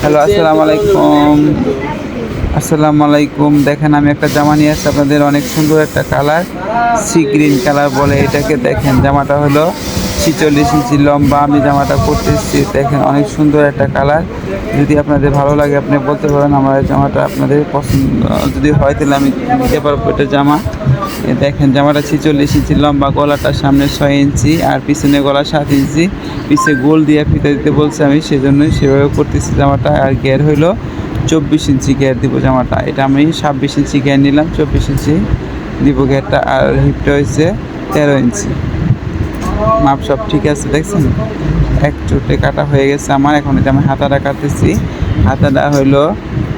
Hello, আসসালামু আলাইকুম। দেখেন আমি একটা জামা নিয়ে আসছি আপনাদের, অনেক সুন্দর একটা কালার, সি গ্রিন কালার বলে এটাকে। দেখেন জামাটা হলো 46 ইঞ্চি লম্বা। আমি জামাটা করতেছি, দেখেন অনেক সুন্দর একটা কালার। যদি আপনাদের ভালো লাগে আপনি বলতে পারেন, আমার এই জামাটা আপনাদের পছন্দ যদি হয় তাহলে আমি দিতে পারবো এটা জামা। দেখেন জামাটা 46 ইঞ্চি লম্বা, গলাটার সামনে 6 ইঞ্চি আর পিছনে গলা 7 ইঞ্চি। পিছে গোল দিয়ে ফিতা দিতে বলছে, আমি সেজন্যই সেভাবে করতেছি জামাটা। আর গের হইলো 24 ইঞ্চি গের দিব জামাটা। এটা আমি 26 ইঞ্চি গের নিলাম, 24 ইঞ্চি দিব গেরটা। আর হিপটা হয়েছে 13 ইঞ্চি। মাপ সব ঠিক আছে, দেখছেন এক চোটে কাটা হয়ে গেছে আমার। এখন এটা আমি হাতাটা কাটতেছি। হাতাটা হইলো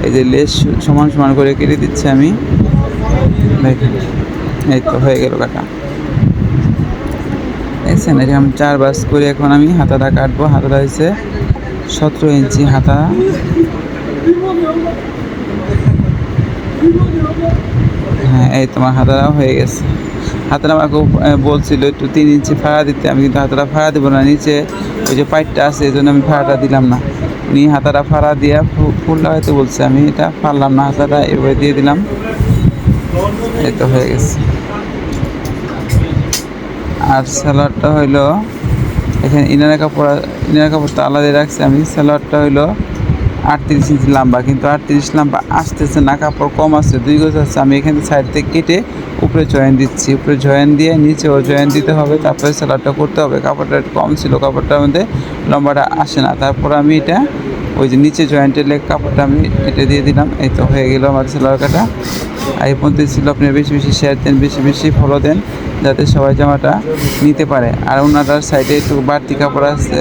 এই যে লেস সমান সমান করে কেটে দিচ্ছি আমি। দেখেন এই তো হয়ে গেল কাটা, দেখছেন। এটা আমি 4 বাস করে এখন আমি হাতাটা কাটবো। হাতাটা হয়েছে 17 ইঞ্চি হাতা। হ্যাঁ, এই তোমার হাতাটাও হয়ে গেছে। হাতাটা আমাকে বলছিল একটু 3 ইঞ্চি ফাড়া দিতে, আমি কিন্তু হাতাটা ফাড়া দেবো না, নিচে ওই যে পাইটটা আছে এই জন্য আমি ফাড়াটা দিলাম না। উনি হাতাটা ফাড়া দিয়া ফুল লাগাইতে বলছে, আমি এটা পারলাম না, হাতাটা এভাবে দিয়ে দিলাম। এই তো হয়ে গেছে। আর সালোয়ারটা হইলো এখানে ইনারের কাপড়টা আলাদা রাখছি আমি। সালোয়ারটা হইলো 38 ইঞ্চি লম্বা, কিন্তু 38 লম্বা আসতেছে না, কাপড় কম আছে, 2 গজ আছে। আমি এখানে সাইড থেকে কেটে উপরে জয়েন দিচ্ছি, উপরে জয়েন দিয়ে নিচেও জয়েন দিতে হবে, তারপরে সেলারটা করতে হবে। কাপড়টা একটু কম ছিল, কাপড়টার মধ্যে লম্বাটা আসে না। তারপর আমি এটা ওই যে নিচে জয়েন্টের লেগে কাপড়টা আমি এটা দিয়ে দিলাম। এই তো হয়ে গেল আমার সেলার কাটা। আর এই পর্যন্ত ছিল, আপনি বেশি বেশি শেয়ার দেন, বেশি বেশি ফলো দেন, যাতে সবাই জামাটা নিতে পারে। আর ওনাটার সাইডে একটু বাড়তি কাপড় আছে,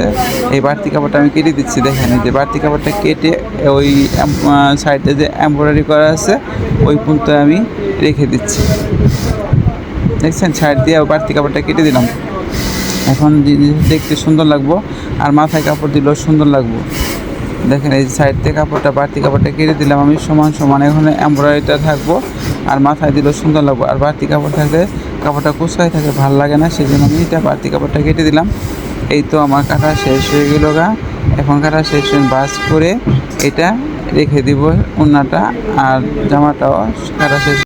এই বাড়তি কাপড়টা আমি কেটে দিচ্ছি। দেখেন এই যে বাড়তি কাপড়টা কেটে ওই সাইডে যে এমব্রয়ডারি করা আছে ওই পর্যন্ত আমি রেখে দিচ্ছি। দেখছেন সাইড দিয়ে বাড়তি কাপড়টা কেটে দিলাম। এখন দেখতে সুন্দর লাগবো, আর মাথায় কাপড় দিলেও সুন্দর লাগবো। দেখেন এই সাইড থেকে কাপড়টা বাড়তি কাপড়টা কেটে দিলাম আমি সমান সমান। এখন এমব্রয়ডারিটা থাকবো আর মাথায় দিলেও সুন্দর লাগবো। আর বাড়তি কাপড় থাকলে কাপড়টা কুচকায় থাকে, ভালো লাগে না, সেই জন্য আমি এটা বাড়তি কাপড়টা কেটে দিলাম। এই তো আমার কাটা শেষ হয়ে গেল গা। এখন কাটা শেষ হয়ে বাস করে এটা রেখে দিব ওড়নাটা, আর জামাটাও কাটা শেষ।